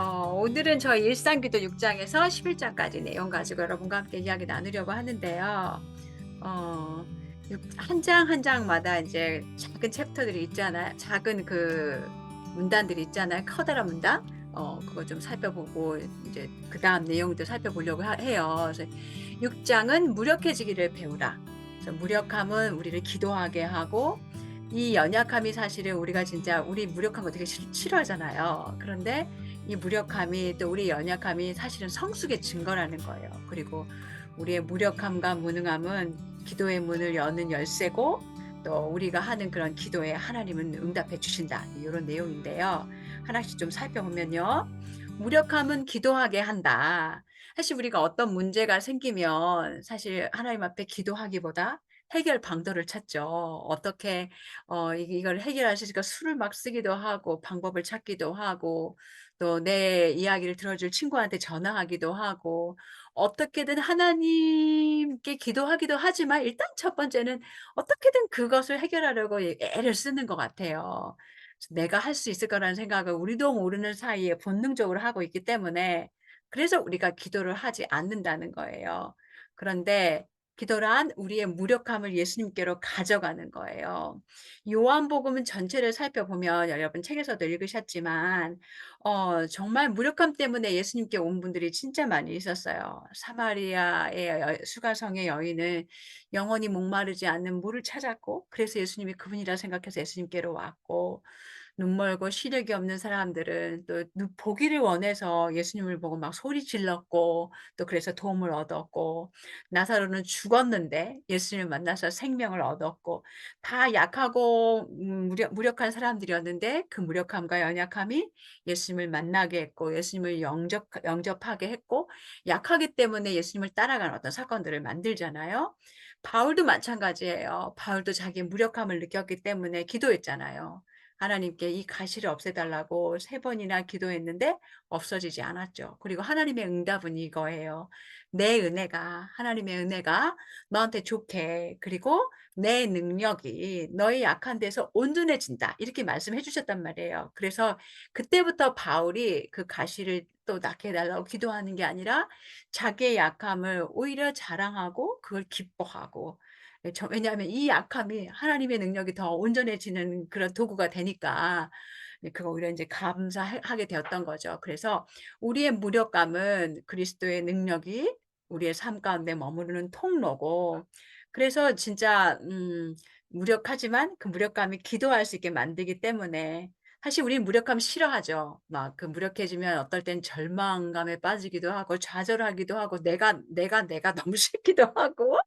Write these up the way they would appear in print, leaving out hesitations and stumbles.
오늘은 저희 일상기도 6장에서 11장까지 내용 가지고 여러분과 함께 이야기 나누려고 하는데요. 어, 한 장 한 장마다 이제 작은 챕터들이 있잖아요. 작은 그 문단들이 있잖아요. 커다란 문단. 그거 좀 살펴보고 이제 그다음 내용도 살펴보려고 해요. 그래서 6장은 무력해지기를 배우라. 그래서 무력함은 우리를 기도하게 하고 이 연약함이 사실은 우리가 진짜 우리 무력한 거 되게 싫어하잖아요. 그런데 이 무력함이 또 우리 연약함이 사실은 성숙의 증거라는 거예요. 그리고 우리의 무력함과 무능함은 기도의 문을 여는 열쇠고 또 우리가 하는 그런 기도에 하나님은 응답해 주신다. 이런 내용인데요. 하나씩 좀 살펴보면요. 무력함은 기도하게 한다. 사실 우리가 어떤 문제가 생기면 사실 하나님 앞에 기도하기보다 해결 방도를 찾죠. 어떻게 이걸 해결할 수 있을까 수를 막 쓰기도 하고 방법을 찾기도 하고 또 내 이야기를 들어줄 친구한테 전화하기도 하고 어떻게든 하나님께 기도하기도 하지만 일단 첫 번째는 어떻게든 그것을 해결하려고 애를 쓰는 것 같아요. 그래서 내가 할 수 있을 거라는 생각을 우리도 모르는 사이에 본능적으로 하고 있기 때문에 그래서 우리가 기도를 하지 않는다는 거예요. 그런데 기도란 우리의 무력함을 예수님께로 가져가는 거예요. 요한복음은 전체를 살펴보면 여러분 책에서도 읽으셨지만 정말 무력함 때문에 예수님께 온 분들이 진짜 많이 있었어요. 사마리아의 수가성의 여인은 영원히 목마르지 않는 물을 찾았고 그래서 예수님이 그분이라 생각해서 예수님께로 왔고 눈멀고 시력이 없는 사람들은 또 보기를 원해서 예수님을 보고 막 소리 질렀고 또 그래서 도움을 얻었고 나사로는 죽었는데 예수님을 만나서 생명을 얻었고 다 약하고 무력한 사람들이었는데 그 무력함과 연약함이 예수님을 만나게 했고 예수님을 영접하게 했고 약하기 때문에 예수님을 따라가는 어떤 사건들을 만들잖아요. 바울도 마찬가지예요. 바울도 자기 무력함을 느꼈기 때문에 기도했잖아요. 하나님께 이 가시를 없애달라고 3번이나 기도했는데 없어지지 않았죠. 그리고 하나님의 응답은 이거예요. 내 은혜가 하나님의 은혜가 너한테 좋게 그리고 내 능력이 너의 약한 데서 온전해진다. 이렇게 말씀해 주셨단 말이에요. 그래서 그때부터 바울이 그 가시를 또 낫게 해달라고 기도하는 게 아니라 자기의 약함을 오히려 자랑하고 그걸 기뻐하고 왜냐하면 이 약함이 하나님의 능력이 더 온전해지는 그런 도구가 되니까 그거 오히려 이제 감사하게 되었던 거죠. 그래서 우리의 무력감은 그리스도의 능력이 우리의 삶 가운데 머무르는 통로고 그래서 진짜 무력하지만 그 무력감이 기도할 수 있게 만들기 때문에 사실 우리 무력함 싫어하죠. 막 그 무력해지면 어떨 땐 절망감에 빠지기도 하고 좌절하기도 하고 내가 너무 싫기도 하고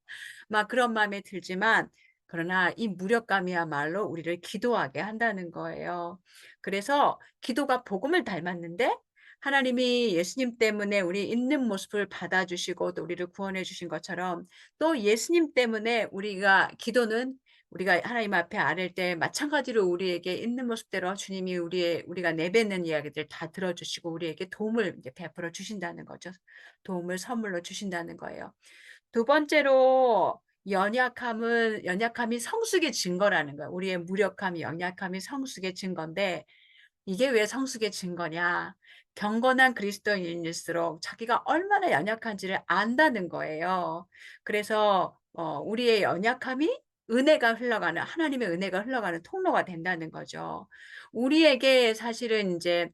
막 그런 마음이 들지만 그러나 이 무력감이야말로 우리를 기도하게 한다는 거예요. 그래서 기도가 복음을 닮았는데 하나님이 예수님 때문에 우리 있는 모습을 받아주시고 또 우리를 구원해 주신 것처럼 또 예수님 때문에 우리가 기도는 우리가 하나님 앞에 아랠 때 마찬가지로 우리에게 있는 모습대로 주님이 우리가 내뱉는 이야기들 다 들어주시고 우리에게 도움을 이제 베풀어 주신다는 거죠. 도움을 선물로 주신다는 거예요. 두 번째로 연약함이 성숙의 증거라는 거예요. 우리의 무력함이 연약함이 성숙의 증거인데 이게 왜 성숙의 증거냐? 경건한 그리스도인일수록 자기가 얼마나 연약한지를 안다는 거예요. 그래서 우리의 연약함이 은혜가 흘러가는 하나님의 은혜가 흘러가는 통로가 된다는 거죠. 우리에게 사실은 인제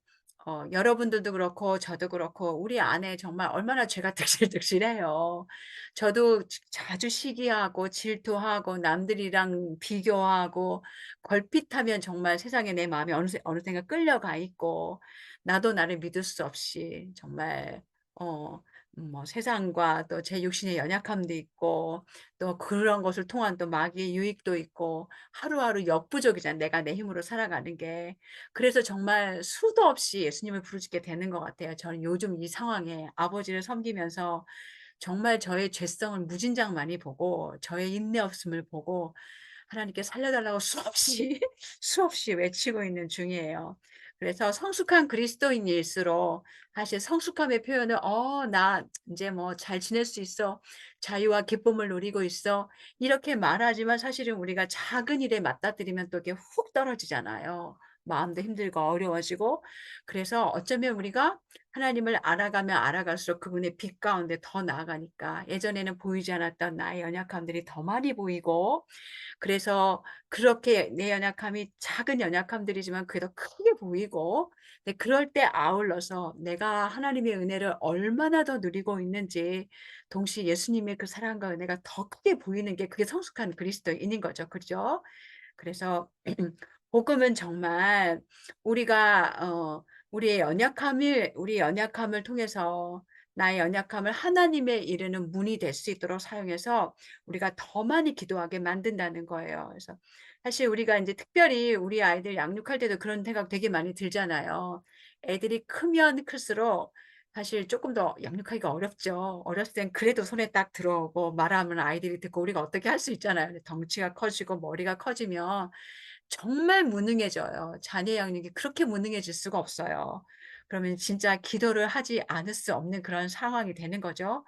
여러분들도 그렇고 저도 그렇고 우리 안에 정말 얼마나 죄가 득실득실해요. 저도 자주 시기하고 질투하고 남들이랑 비교하고 걸핏하면 정말 세상에 내 마음이 어느샌가 끌려가 있고 나도 나를 믿을 수 없이 정말 어 뭐 세상과 또 제 육신의 연약함도 있고 또 그런 것을 통한 또 마귀의 유익도 있고 하루하루 역부족이잖아요, 내가 내 힘으로 살아가는 게. 그래서 정말 수도 없이 예수님을 부르짖게 되는 것 같아요. 저는 요즘 이 상황에 아버지를 섬기면서 정말 저의 죄성을 무진장 많이 보고 저의 인내 없음을 보고 하나님께 살려달라고 수없이 수없이 외치고 있는 중이에요. 그래서 성숙한 그리스도인일수록 사실 성숙함의 표현을 나 인제 뭐 잘 지낼 수 있어. 자유와 기쁨을 누리고 있어." 이렇게 말하지만 사실은 우리가 작은 일에 맞닥뜨리면 또 이게 훅 떨어지잖아요. 마음도 힘들고 어려워지고, 그래서 어쩌면 우리가 하나님을 알아가면 알아갈수록 그분의 빛 가운데 더 나아가니까 예전에는 보이지 않았던 나의 연약함들이 더 많이 보이고, 그래서 그렇게 내 연약함이 작은 연약함들이지만 그게 더 크게 보이고, 근데 그럴 때 아울러서 내가 하나님의 은혜를 얼마나 더 누리고 있는지, 동시에 예수님의 그 사랑과 은혜가 더 크게 보이는 게 그게 성숙한 그리스도인인 거죠. 그죠? 그래서 복음은 정말 우리가 우리의 연약함을 통해서 나의 연약함을 하나님에 이르는 문이 될 수 있도록 사용해서 우리가 더 많이 기도하게 만든다는 거예요. 그래서 사실 우리가 인제 특별히 우리 아이들 양육할 때도 그런 생각 되게 많이 들잖아요. 애들이 크면 클수록 사실 쪼끔 더 양육하기가 어렵죠. 어렸을 땐 그래도 손에 딱 들어오고 말하면 아이들이 듣고 우리가 어떻게 할 수 있잖아요. 근데 덩치가 커지고 머리가 커지면 정말 무능해져요. 자녀 양육이 그렇게 무능해질 수가 없어요. 그러면 진짜 기도를 하지 않을 수 없는 그런 상황이 되는 거죠.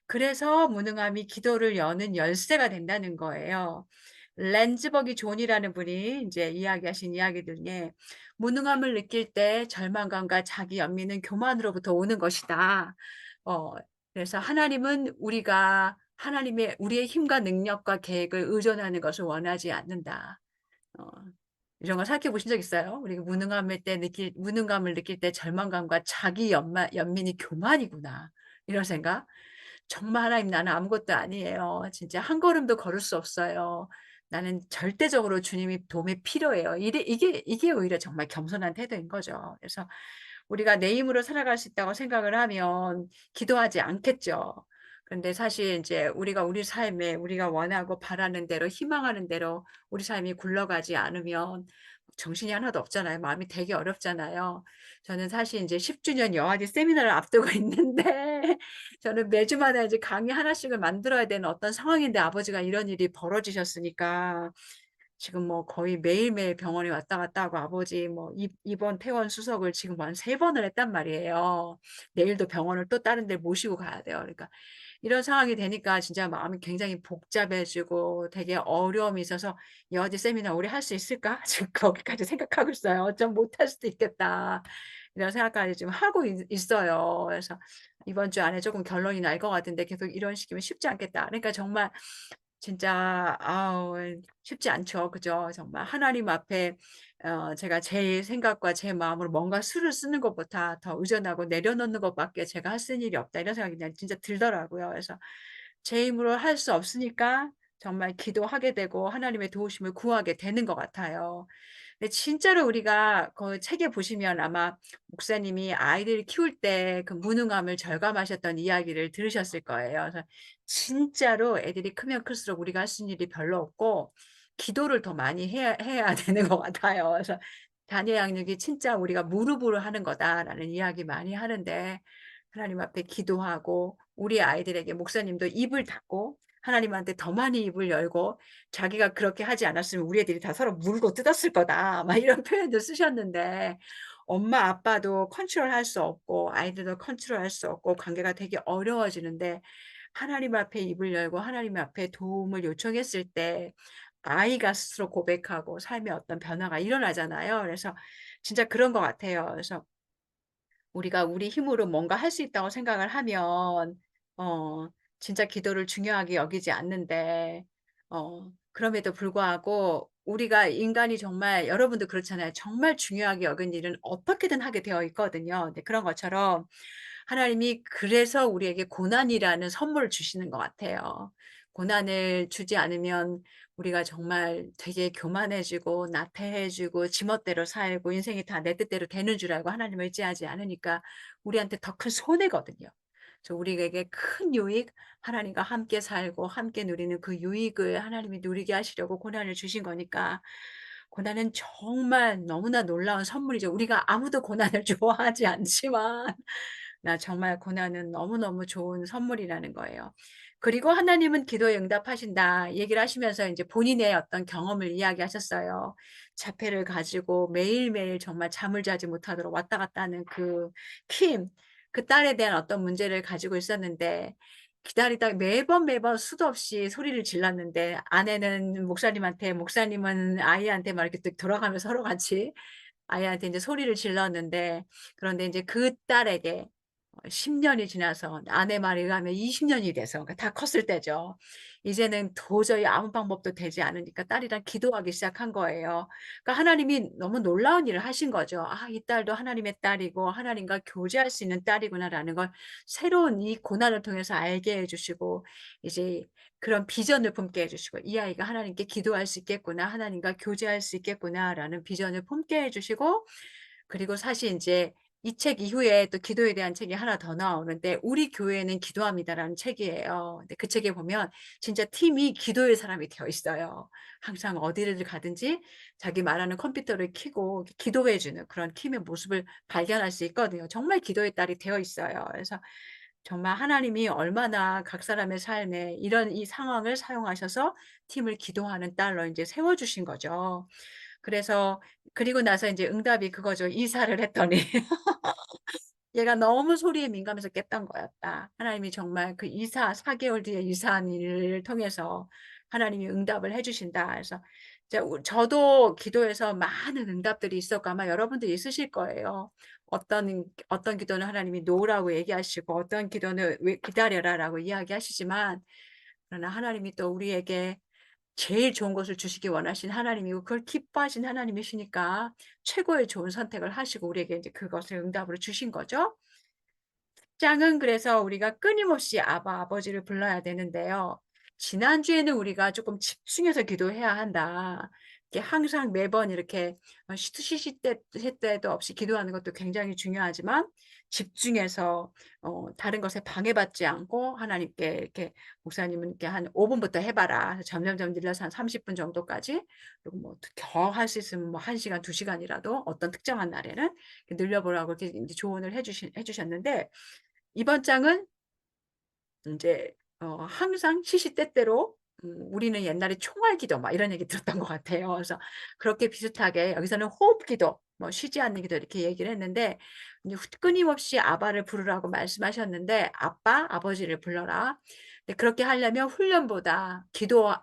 그래서 무능함이 기도를 여는 열쇠가 된다는 거예요. 렌즈버기 존이라는 분이 인제 이야기하신 이야기들 중에 "무능함을 느낄 때 절망감과 자기 연민은 교만으로부터 오는 것이다." 어 그래서 하나님은 우리가 하나님의 우리의 힘과 능력과 계획을 의존하는 것을 원하지 않는다. 어 이런 거 생각해 보신 적 있어요? 우리가 무능감을 느낄 때 절망감과 자기 연민이 교만이구나. 이런 생각? 정말 '하나님 나는 아무것도 아니에요. 진짜 한 걸음도 걸을 수 없어요. 나는 절대적으로 주님이 도움이 필요해요.' 이게 오히려 정말 겸손한 태도인 거죠. 그래서 우리가 내 힘으로 살아갈 수 있다고 생각을 하면 기도하지 않겠죠. 그런데 사실 인제 우리가 우리 삶에 우리가 원하고 바라는 대로 희망하는 대로 우리 삶이 굴러가지 않으면 정신이 하나도 없잖아요. 마음이 되게 어렵잖아요. 저는 사실 인제 10 주년 여아디 세미나를 앞두고 있는데 저는 매주마다 이제 강의 하나씩을 만들어야 되는 어떤 상황인데 아버지가 이런 일이 벌어지셨으니까 지금 뭐 거의 매일매일 병원에 왔다 갔다 하고 아버지 뭐 입원 퇴원 수속을 지금 한 3 번을 했단 말이에요. 내일도 병원을 또 다른 데 모시고 가야 돼요. 그러니까 이런 상황이 되니까 진짜 마음이 굉장히 복잡해지고 되게 어려움이 있어서 '여아디 세미나 올해 할 수 있을까?' 지금 거기까지 생각하고 있어요. '어쩜 못할 수도 있겠다.' 이런 생각까지 지금 하고 있어요. 그래서 '이번 주 안에 쪼끔 결론이 날 것 같은데 계속 이런 식이면 쉽지 않겠다.' 그러니까 정말 진짜 아우 쉽지 않죠. 그죠? 정말 하나님 앞에 제가 제 생각과 제 마음으로 뭔가 수를 쓰는 것보다 더 의존하고 내려놓는 것밖에 제가 할 수 있는 일이 없다 이런 생각이 그냥 진짜 들더라고요. 그래서 제 힘으로 할 수 없으니까 정말 기도하게 되고 하나님의 도우심을 구하게 되는 것 같아요. 근데 진짜로 우리가 그 책에 보시면 아마 목사님이 아이들을 키울 때 그 무능함을 절감하셨던 이야기를 들으셨을 거예요. 그래서 진짜로 애들이 크면 클수록 우리가 할 수 있는 일이 별로 없고 기도를 더 많이 해야 되는 것 같아요. 그래서 "자녀 양육이 진짜 우리가 무릎으로 하는 거다."라는 이야기 많이 하는데 하나님 앞에 기도하고 우리 아이들에게 목사님도 입을 닫고 하나님한테 더 많이 입을 열고 자기가 그렇게 하지 않았으면 "우리 애들이 다 서로 물고 뜯었을 거다." 막 이런 표현도 쓰셨는데 엄마 아빠도 컨트롤할 수 없고 아이들도 컨트롤할 수 없고 관계가 되게 어려워지는데 하나님 앞에 입을 열고 하나님 앞에 도움을 요청했을 때 아이가 스스로 고백하고 삶에 어떤 변화가 일어나잖아요. 그래서 진짜 그런 것 같아요. 그래서 우리가 우리 힘으로 뭔가 할 수 있다고 생각을 하면 어 진짜 기도를 중요하게 여기지 않는데 그럼에도 불구하고 우리가 인간이 정말 여러분도 그렇잖아요. 정말 중요하게 여긴 일은 어떻게든 하게 되어 있거든요. 근데 그런 것처럼 하나님이 그래서 우리에게 고난이라는 선물을 주시는 것 같아요. 고난을 주지 않으면 우리가 정말 되게 교만해지고 나태해지고 지멋대로 살고 인생이 다 내 뜻대로 되는 줄 알고 하나님을 의지하지 않으니까 우리한테 더 큰 손해거든요. 그래서 우리에게 큰 유익, 하나님과 함께 살고 함께 누리는 그 유익을 하나님이 누리게 하시려고 고난을 주신 거니까 고난은 정말 너무나 놀라운 선물이죠. 우리가 아무도 고난을 좋아하지 않지만 나 정말 고난은 너무너무 좋은 선물이라는 거예요. 그리고 하나님은 기도에 응답하신다 얘기를 하시면서 인제 본인의 어떤 경험을 이야기하셨어요. 자폐를 가지고 매일매일 정말 잠을 자지 못하도록 왔다 갔다 하는 그 킴, 그 딸에 대한 어떤 문제를 가지고 있었는데 기다리다 매번 수도 없이 소리를 질렀는데 아내는 목사님한테 목사님은 아이한테 막 이렇게 또 돌아가면서 서로 같이 아이한테 인제 소리를 질렀는데, 그런데 인제 그 딸에게 10 년이 지나서 아내 말에 의하면 20 년이 돼서, 그러니까 다 컸을 때죠. 이제는 도저히 아무 방법도 되지 않으니까 딸이랑 기도하기 시작한 거예요. 그러니까 하나님이 너무 놀라운 일을 하신 거죠. '아 이 딸도 하나님의 딸이고 하나님과 교제할 수 있는 딸이구나.'라는 걸 새로운 이 고난을 통해서 알게 해 주시고, 이제 그런 비전을 품게 해 주시고, '이 아이가 하나님께 기도할 수 있겠구나. 하나님과 교제할 수 있겠구나.'라는 비전을 품게 해 주시고, 그리고 사실 인제 이 책 이후에 또 기도에 대한 책이 하나 더 나오는데, "우리 교회는 기도합니다."라는 책이에요. 근데 그 책에 보면 진짜 팀이 기도의 사람이 되어 있어요. 항상 어디를 가든지 자기 말하는 컴퓨터를 켜고 이렇게 기도해 주는 그런 팀의 모습을 발견할 수 있거든요. 정말 기도의 딸이 되어 있어요. 그래서 정말 하나님이 얼마나 각 사람의 삶에 이런 이 상황을 사용하셔서 팀을 기도하는 딸로 인제 세워 주신 거죠. 그래서 그리고 나서 인제 응답이 그거죠. 이사를 했더니 얘가 너무 소리에 민감해서 깼던 거였다. 하나님이 정말 그 이사 4 개월 뒤에 이사한 일을 통해서 하나님이 응답을 해 주신다. 그래서 이제 저도 기도에서 많은 응답들이 있었고 아마 여러분도 있으실 거예요. 어떤 기도는 하나님이 놓으라고 얘기하시고, 어떤 기도는 "왜 기다려라."라고 이야기하시지만, 그러나 하나님이 또 우리에게 제일 좋은 것을 주시기 원하신 하나님이고 그걸 기뻐하신 하나님이시니까 최고의 좋은 선택을 하시고 우리에게 이제 그것을 응답으로 주신 거죠. 짱은 그래서 우리가 끊임없이 아바 아버지를 불러야 되는데요. 지난주에는 우리가 조금 집중해서 기도해야 한다. 이렇게 항상 매번 이렇게 쉬 때도 없이 기도하는 것도 굉장히 중요하지만, 집중해서 다른 것에 방해받지 않고 하나님께 이렇게, 목사님은 이렇게 한 5 분부터 해 봐라. 그래서 점점점 늘려서 한 30분 정도까지, 그리고 뭐 더 할 수 있으면 뭐 1 시간, 2 시간이라도 어떤 특정한 날에는 이렇게 늘려 보라고 이렇게 인제 조언을 해 주셨는데, 이번 장은 인제 항상 시시때때로, 우리는 옛날에 총알기도 막 이런 얘기 들었던 것 같아요. 그래서 그렇게 비슷하게 여기서는 호흡기도, 뭐 쉬지 않는 기도 이렇게 얘기를 했는데, 이제 끊임없이 아바를 부르라고 말씀하셨는데 "아빠, 아버지를 불러라." 근데 그렇게 하려면 훈련보다,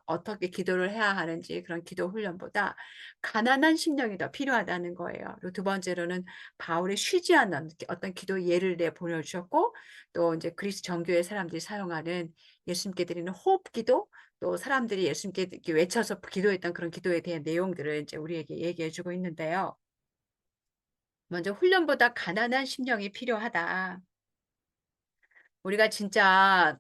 어떻게 기도를 해야 하는지 그런 기도 훈련보다 가난한 심령이 더 필요하다는 거예요. 그리고 두 번째로는 바울이 쉬지 않는 어떤 기도 예를 보여 주셨고, 또 인제 그리스 정교회 사람들이 사용하는 예수님께 드리는 호흡기도, 또 사람들이 예수님께 이렇게 외쳐서 기도했던 그런 기도에 대한 내용들을 인제 우리에게 얘기해 주고 있는데요. 먼저 "훈련보다 가난한 심령이 필요하다." 우리가 진짜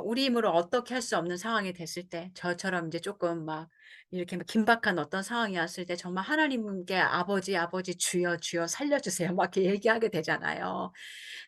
우리 힘으로 어떻게 할 수 없는 상황이 됐을 때, 저처럼 이제 쪼끔 막 이렇게 막 긴박한 어떤 상황이 왔을 때 정말 하나님께 "아버지, 아버지 주여, 주여 살려 주세요." 막 이렇게 얘기하게 되잖아요.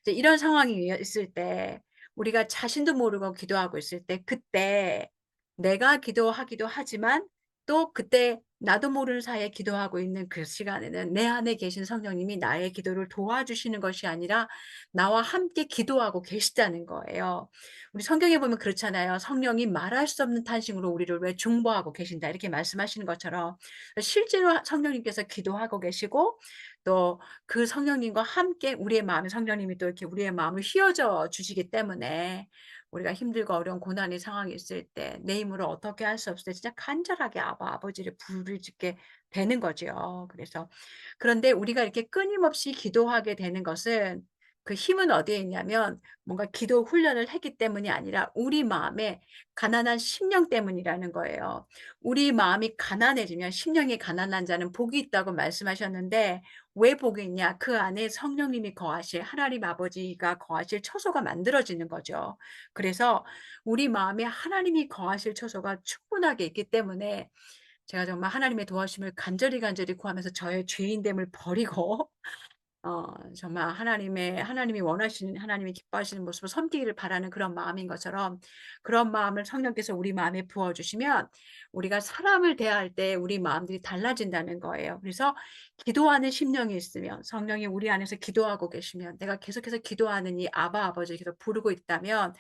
이제 이런 상황이 있을 때, 우리가 자신도 모르고 기도하고 있을 때, 그때 내가 기도하기도 하지만 또 그때 나도 모르는 사이에 기도하고 있는 그 시간에는 내 안에 계신 성령님이 나의 기도를 도와주시는 것이 아니라 나와 함께 기도하고 계시다는 거예요. 우리 성경에 보면 그렇잖아요. "성령이 말할 수 없는 탄식으로 우리를 왜 중보하고 계신다." 이렇게 말씀하시는 것처럼, 실제로 성령님께서 기도하고 계시고, 또 그 성령님과 함께 우리의 마음에 성령님이 또 이렇게 우리의 마음을 휘어져 주시기 때문에, 우리가 힘들고 어려운 고난의 상황이 있을 때 내 힘으로 어떻게 할 수 없을 때 진짜 간절하게 아바 아버지를 부르짖게 되는 거지요. 그래서, 그런데 우리가 이렇게 끊임없이 기도하게 되는 것은, 그 힘은 어디에 있냐면 뭔가 기도 훈련을 했기 때문이 아니라 우리 마음에 가난한 심령 때문이라는 거예요. 우리 마음이 가난해지면, 심령이 가난한 자는 복이 있다고 말씀하셨는데, 왜 복이 있냐? 그 안에 성령님이 거하실, 하나님 아버지가 거하실 처소가 만들어지는 거죠. 그래서 우리 마음에 하나님이 거하실 처소가 충분하게 있기 때문에, 제가 정말 하나님의 도와주심을 간절히 간절히 구하면서 저의 죄인됨을 버리고 정말 하나님이 원하시는, 하나님이 기뻐하시는 모습을 섬기기를 바라는 그런 마음인 것처럼, 그런 마음을 성령께서 우리 마음에 부어 주시면 우리가 사람을 대할 때 우리 마음들이 달라진다는 거예요. 그래서 기도하는 심령이 있으면, 성령이 우리 안에서 기도하고 계시면, 내가 계속해서 기도하는 이 아바 아버지를 계속 부르고 있다면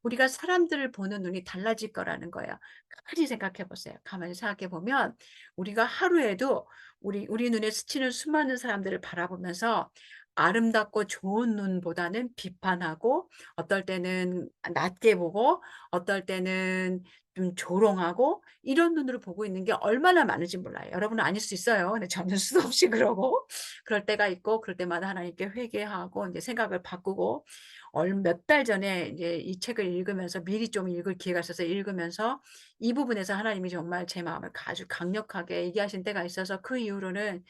우리가 사람들을 보는 눈이 달라질 거라는 거예요. 가만히 생각해 보세요. 가만히 생각해 보면 우리가 하루에도 우리 눈에 스치는 수많은 사람들을 바라보면서 아름답고 좋은 눈보다는 비판하고, 어떨 때는 낮게 보고, 어떨 때는 좀 조롱하고, 이런 눈으로 보고 있는 게 얼마나 많은지 몰라요. 여러분은 아닐 수 있어요. 근데 저는 수도 없이 그러고 그럴 때가 있고, 그럴 때마다 하나님께 회개하고 이제 생각을 바꾸고, 몇 달 전에 이제 이 책을 읽으면서 미리 좀 읽을 기회가 있어서 읽으면서 이 부분에서 하나님이 정말 제 마음을 아주 강력하게 얘기하신 때가 있어서, 그 이후로는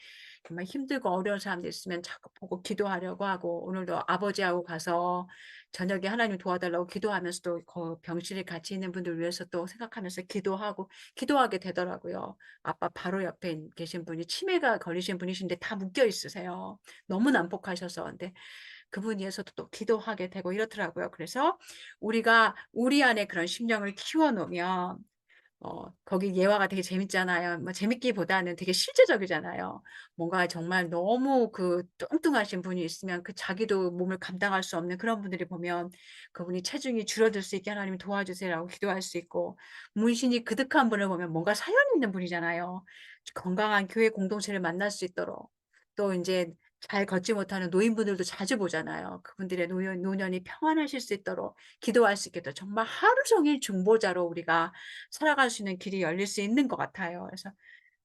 정말 힘들고 어려운 사람들 있으면 자꾸 보고 기도하려고 하고, 오늘도 아버지하고 가서 저녁에 하나님 도와달라고 기도하면서도 그 병실에 같이 있는 분들 위해서 또 생각하면서 기도하고 기도하게 되더라고요. 아빠 바로 옆에 계신 분이 치매가 걸리신 분이신데 다 묶여 있으세요. 너무 난폭하셔서. 근데 그분 위해서도 또 기도하게 되고 이렇더라고요. 그래서 우리가 우리 안에 그런 심령을 키워 놓으면, 거기 예화가 되게 재밌잖아요. 뭐 재밌기보다는 되게 실제적이잖아요. 뭔가 정말 너무 그 뚱뚱하신 분이 있으면 그 자기도 몸을 감당할 수 없는 그런 분들이 보면 그분이 체중이 줄어들 수 있게 "하나님 도와주세요."라고 기도할 수 있고, 문신이 그득한 분을 보면 뭔가 사연이 있는 분이잖아요. 건강한 교회 공동체를 만날 수 있도록. 또 인제 잘 걷지 못하는 노인분들도 자주 보잖아요. 그분들의 노년이 평안하실 수 있도록 기도할 수 있게, 정말 하루 종일 중보자로 우리가 살아갈 수 있는 길이 열릴 수 있는 것 같아요. 그래서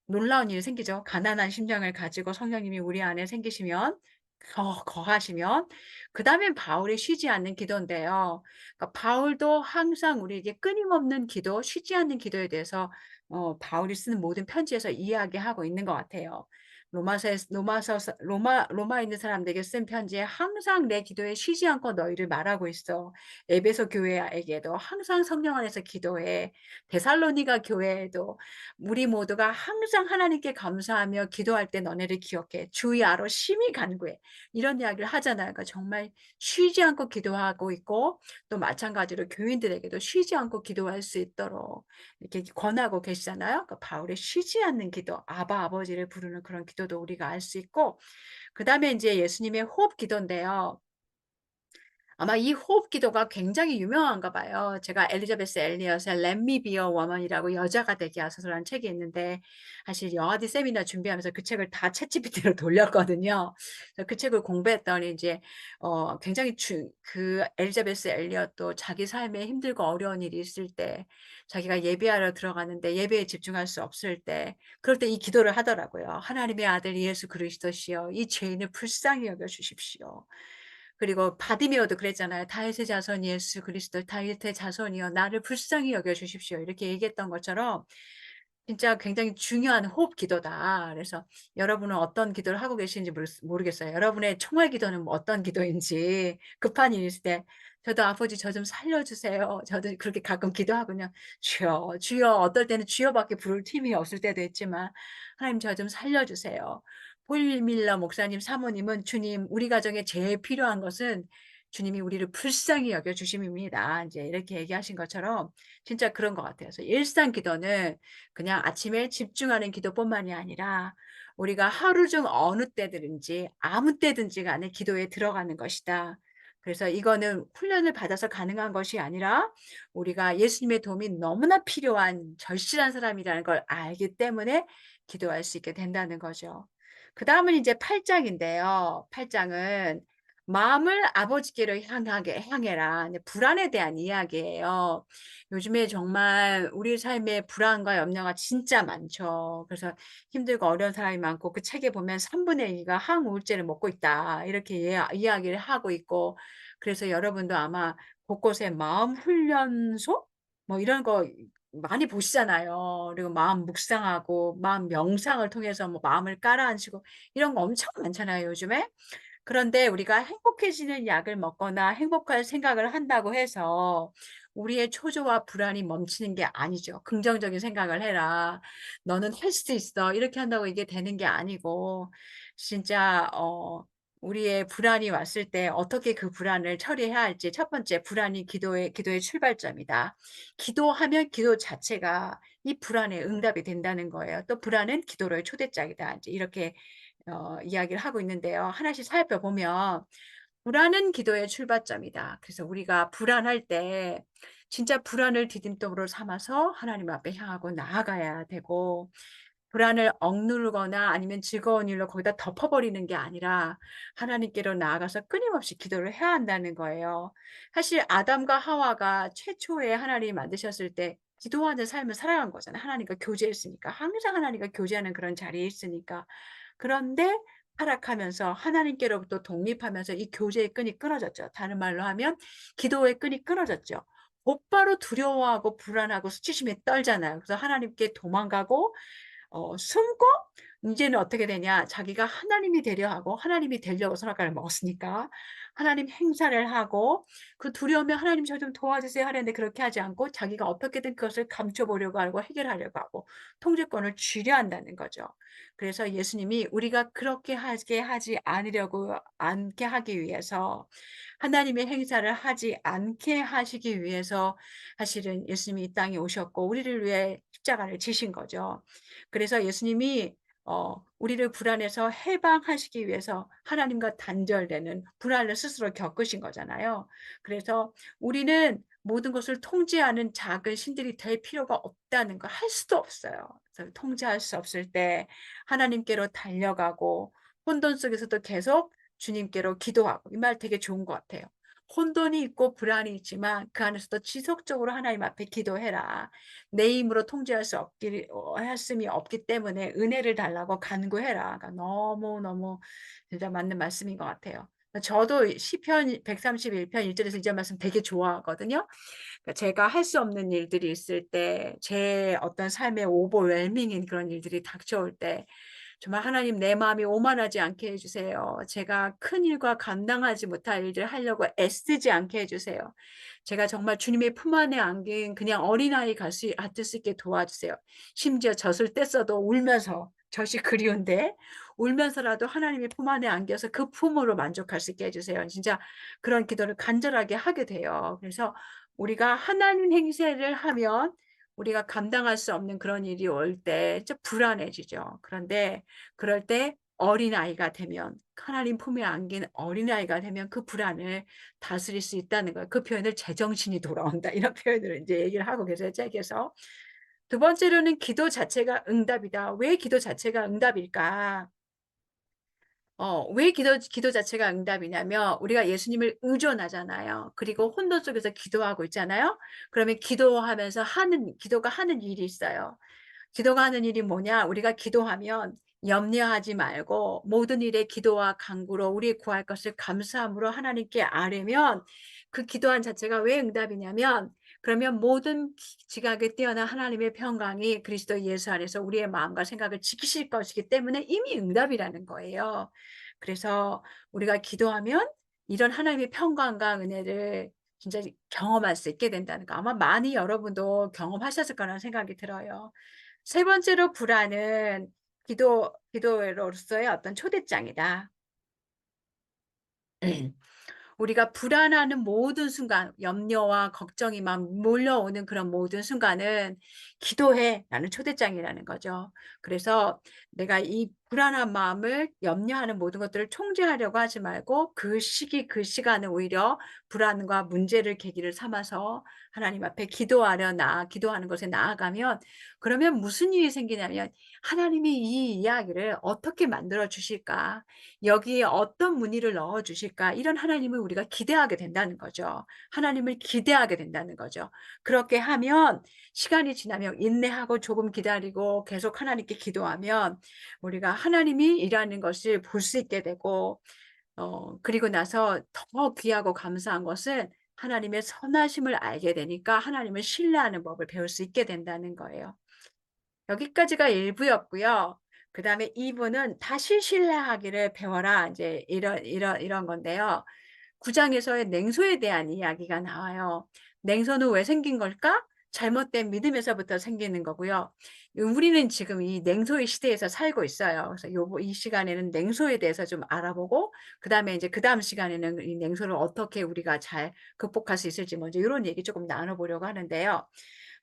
놀라운 일이 생기죠. 가난한 심령을 가지고 성령님이 우리 안에 생기시면, 거하시면, 그다음엔 바울이 쉬지 않는 기도인데요. 그러니까 바울도 항상 우리에게 끊임없는 기도, 쉬지 않는 기도에 대해서 바울이 쓰는 모든 편지에서 이야기하고 있는 것 같아요. 로마에 있는 사람들에게 쓴 편지에 항상 "내 기도에 쉬지 않고 너희를 말하고 있어." 에베소 교회에게도 항상 "성령 안에서 기도해." 데살로니가 교회에도 "우리 모두가 항상 하나님께 감사하며 기도할 때 너네를 기억해. 주의 아로 심히 간구해." 이런 이야기를 하잖아요. 그러니까 정말 쉬지 않고 기도하고 있고, 또 마찬가지로 교인들에게도 쉬지 않고 기도할 수 있도록 이렇게 권하고 계시잖아요. 그러니까 바울의 쉬지 않는 기도, 아바 아버지를 부르는 그런 기도도 우리가 알 수 있고, 그다음에 인제 예수님의 호흡 기도인데요. 아마 이 호흡 기도가 굉장히 유명한가 봐요. 제가 엘리자베스 엘리엇의 Let Me Be a Woman이라고, 여자가 되게 하소서라는 책이 있는데, 사실 영아대 세미나 준비하면서 그 책을 다 챗GPT로 돌렸거든요. 그래서 그 책을 공부했더니 이제 굉장히 그 엘리자베스 엘리엇도 자기 삶에 힘들고 어려운 일이 있을 때, 자기가 예배하러 들어가는데 예배에 집중할 수 없을 때, 그럴 때 이 기도를 하더라고요. "하나님의 아들 예수 그리스도시여, 이 죄인을 불쌍히 여겨 주십시오." 그리고 바디메오도 그랬잖아요. "다윗의 자손 예수 그리스도, 다윗의 자손이여 나를 불쌍히 여겨 주십시오." 이렇게 얘기했던 것처럼 진짜 굉장히 중요한 호흡 기도다. 그래서 여러분은 어떤 기도를 하고 계시는지 모르겠어요. 여러분의 총알 기도는 뭐 어떤 기도인지, 급한 일이 있을 때 "저도 아버지 저 좀 살려 주세요." 저도 그렇게 가끔 기도하거든요. "주여, 주여." 어떨 때는 주여밖에 부를 틈이 없을 때도 있지만 "하나님 저 좀 살려 주세요." 폴 밀러 목사님 사모님은 "주님, 우리 가정에 제일 필요한 것은 주님이 우리를 불쌍히 여겨 주심입니다." 인제 이렇게 얘기하신 것처럼 진짜 그런 것 같아요. 그래서 일상 기도는 그냥 아침에 집중하는 기도뿐만이 아니라 우리가 하루 중 어느 때든지 아무 때든지 간에 기도에 들어가는 것이다. 그래서 이거는 훈련을 받아서 가능한 것이 아니라 우리가 예수님의 도움이 너무나 필요한 절실한 사람이라는 걸 알기 때문에 기도할 수 있게 된다는 거죠. 그다음은 이제 8 장인데요. 8 장은 "마음을 아버지께로 향해라." 이제 불안에 대한 이야기예요. 요즘에 정말 우리 삶에 불안과 염려가 진짜 많죠. 그래서 힘들고 어려운 사람이 많고, 그 책에 보면 2 가 "항우울제를 먹고 있다." 이렇게 이야기를 하고 있고, 그래서 여러분도 아마 곳곳에 마음 훈련소 뭐 이런 거 많이 보시잖아요. 그리고 마음 묵상하고 마음 명상을 통해서 뭐 마음을 깔아앉히고 이런 거 엄청 많잖아요, 요즘에. 그런데 우리가 행복해지는 약을 먹거나 행복할 생각을 한다고 해서 우리의 초조와 불안이 멈추는 게 아니죠. "긍정적인 생각을 해라. 너는 할 수 있어." 이렇게 한다고 이게 되는 게 아니고, 진짜 우리의 불안이 왔을 때 어떻게 그 불안을 처리해야 할지, 첫 번째 불안이 기도의 출발점이다. 기도하면 기도 자체가 이 불안의 응답이 된다는 거예요. 또 "불안은 기도로의 초대장이다." 인제 이렇게 이야기를 하고 있는데요. 하나씩 살펴보면 불안은 기도의 출발점이다. 그래서 우리가 불안할 때 진짜 불안을 디딤돌로 삼아서 하나님 앞에 향하고 나아가야 되고, 불안을 억누르거나 아니면 즐거운 일로 거기다 덮어버리는 게 아니라 하나님께로 나아가서 끊임없이 기도를 해야 한다는 거예요. 사실 아담과 하와가 최초에 하나님이 만드셨을 때 기도하는 삶을 살아간 거잖아요. 하나님과 교제했으니까. 항상 하나님과 교제하는 그런 자리에 있으니까. 그런데 타락하면서 하나님께로부터 독립하면서 이 교제의 끈이 끊어졌죠. 다른 말로 하면 기도의 끈이 끊어졌죠. 곧바로 두려워하고 불안하고 수치심에 떨잖아요. 그래서 하나님께 도망가고 숨고 인제는 어떻게 되냐. 자기가 하나님이 되려 하고 하나님이 되려고 선악과를 먹었으니까 하나님 행사를 하고 그 두려움에 "하나님 저 좀 도와주세요." 하려는데 그렇게 하지 않고 자기가 어떻게든 그것을 감춰 보려고 하고 해결하려고 하고 통제권을 쥐려 한다는 거죠. 그래서 예수님이 우리가 그렇게 하게 하지 않으려고 않게 하기 위해서 하나님의 행사를 하지 않게 하시기 위해서 사실은 예수님이 이 땅에 오셨고 우리를 위해 십자가를 지신 거죠. 그래서 예수님이 우리를 불안에서 해방하시기 위해서 하나님과 단절되는 불안을 스스로 겪으신 거잖아요. 그래서 우리는 모든 것을 통제하는 작은 신들이 될 필요가 없다는 거 할 수도 없어요. 그래서 통제할 수 없을 때 하나님께로 달려가고 혼돈 속에서도 계속 주님께로 기도하고 이 말 되게 좋은 것 같아요. 혼돈이 있고 불안이 있지만 그 안에서도 지속적으로 하나님 앞에 기도해라. 내 힘으로 통제할 수 없기 할 수이 없기 때문에 은혜를 달라고 간구해라. 그러니까 너무너무 진짜 맞는 말씀인 것 같아요. 저도 시편 131편 1 절에서 2절 말씀 되게 좋아하거든요. 그러니까 제가 할 수 없는 일들이 있을 때 제 어떤 삶에 오버웰밍인 그런 일들이 닥쳐올 때 정말 하나님 내 마음이 오만하지 않게 해 주세요. 제가 큰 일과 감당하지 못할 일을 하려고 애쓰지 않게 해 주세요. 제가 정말 주님의 품 안에 안긴 그냥 어린아이 같을 수 있게 도와주세요. 심지어 젖을 뗐어도 울면서 젖이 그리운데 울면서라도 하나님의 품 안에 안겨서 그 품으로 만족할 수 있게 해 주세요. 진짜 그런 기도를 간절하게 하게 돼요. 그래서 우리가 하나님 행세를 하면 우리가 감당할 수 없는 그런 일이 올 때 좀 불안해지죠. 그런데 그럴 때 어린아이가 되면 하나님 품에 안긴 어린아이가 되면 그 불안을 다스릴 수 있다는 거예요. 그 표현을 "제정신이 돌아온다." 이런 표현으로 인제 얘기를 하고 계세요 책에서. 두 번째로는 "기도 자체가 응답이다." 왜 기도 자체가 응답일까? 왜 기도 자체가 응답이냐면 우리가 예수님을 의존하잖아요. 그리고 혼돈 속에서 기도하고 있잖아요. 그러면 기도가 하는 일이 있어요. 기도가 하는 일이 뭐냐? 우리가 기도하면 염려하지 말고 모든 일에 기도와 간구로 우리 구할 것을 감사함으로 하나님께 아뢰면 그 기도한 자체가 왜 응답이냐면 그러면 모든 지각에 뛰어난 하나님의 평강이 그리스도 예수 안에서 우리의 마음과 생각을 지키실 것이기 때문에 이미 응답이라는 거예요. 그래서 우리가 기도하면 이런 하나님의 평강과 은혜를 진짜 경험할 수 있게 된다는 거 아마 많이 여러분도 경험하셨을 거라는 생각이 들어요. 세 번째로 불안은 기도로서의 어떤 초대장이다. 우리가 불안하는 모든 순간, 염려와 걱정이 막 몰려오는 그런 모든 순간은 "기도해."라는 초대장이라는 거죠. 그래서 내가 이 불안한 마음을 염려하는 모든 것들을 통제하려고 하지 말고 그 시기 그 시간을 오히려 불안과 문제를 계기를 삼아서 하나님 앞에 기도하는 것에 나아가면 그러면 무슨 일이 생기냐면 하나님이 이 이야기를 어떻게 만들어 주실까? 여기에 어떤 문의를 넣어 주실까? 이런 하나님을 우리가 기대하게 된다는 거죠. 하나님을 기대하게 된다는 거죠. 그렇게 하면 시간이 지나면 인내하고 조금 기다리고 계속 하나님께 기도하면 우리가 하나님이 일하는 것을 볼 수 있게 되고 그리고 나서 더 귀하고 감사한 것은 하나님의 선하심을 알게 되니까 하나님을 신뢰하는 법을 배울 수 있게 된다는 거예요. 여기까지가 1 부였고요. 그다음에 2 부는 "다시 신뢰하기를 배워라." 인제 이런 건데요. 9 장에서의 냉소에 대한 이야기가 나와요. 냉소는 왜 생긴 걸까? 잘못된 믿음에서부터 생기는 거고요. 우리는 지금 이 냉소의 시대에서 살고 있어요. 그래서 이 시간에는 냉소에 대해서 좀 알아보고 그다음에 인제 그다음 시간에는 이 냉소를 어떻게 우리가 잘 극복할 수 있을지 먼저 요런 얘기 쪼끔 나눠 보려고 하는데요.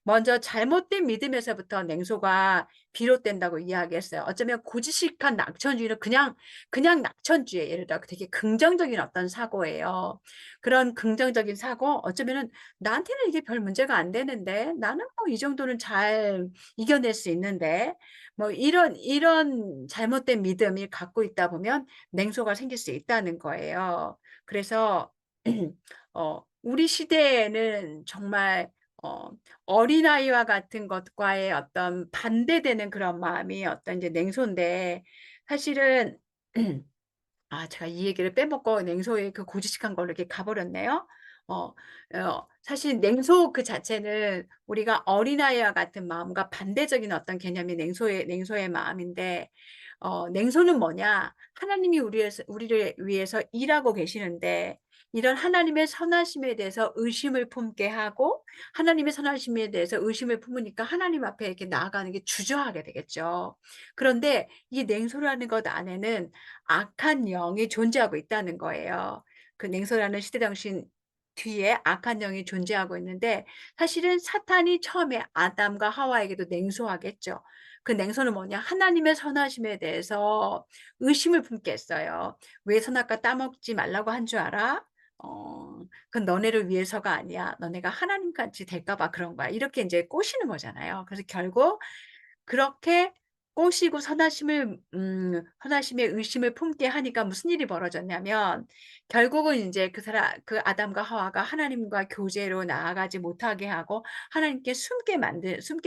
먼저 잘못된 믿음에서부터 냉소가 비롯된다고 이야기했어요. 어쩌면 고지식한 낙천주의는 그냥 낙천주의예요. 예를 들어 되게 긍정적인 어떤 사고예요. 그런 긍정적인 사고 어쩌면은 '나한테는 이게 별 문제가 안 되는데. 나는 뭐 이 정도는 잘 이겨낼 수 있는데.' 뭐 이런 잘못된 믿음을 갖고 있다 보면 냉소가 생길 수 있다는 거예요. 그래서 우리 시대에는 정말 어 어린아이와 같은 것과의 어떤 반대되는 그런 마음이 어떤 이제 냉소인데 사실은 제가 이 얘기를 빼먹고 냉소의 그 고지식한 걸로 이렇게 가 버렸네요. 어 사실 냉소 그 자체는 우리가 어린아이와 같은 마음과 반대적인 어떤 개념이 냉소의 마음인데 냉소는 뭐냐? 하나님이 우리를 위해서 일하고 계시는데 이런 하나님의 선하심에 대해서 의심을 품게 하고 하나님의 선하심에 대해서 의심을 품으니까 하나님 앞에 이렇게 나아가는 게 주저하게 되겠죠. 그런데 이 냉소라는 것 안에는 악한 영이 존재하고 있다는 거예요. 그 냉소라는 시대 정신 뒤에 악한 영이 존재하고 있는데 사실은 사탄이 처음에 아담과 하와에게도 냉소하게 죠. 그 냉소는 뭐냐? 하나님의 선하심에 대해서 의심을 품게 했어요. "왜 선악과 따먹지 말라고 한 줄 알아? 그건 너네를 위해서가 아니야. 너네가 하나님같이 될까 봐 그런 거야." 이렇게 인제 꼬시는 거잖아요. 그래서 결국 그렇게 꼬시고 선하심의 의심을 품게 하니까 무슨 일이 벌어졌냐면 결국은 인제 그 아담과 하와가 하나님과 교제로 나아가지 못하게 하고 하나님께 숨게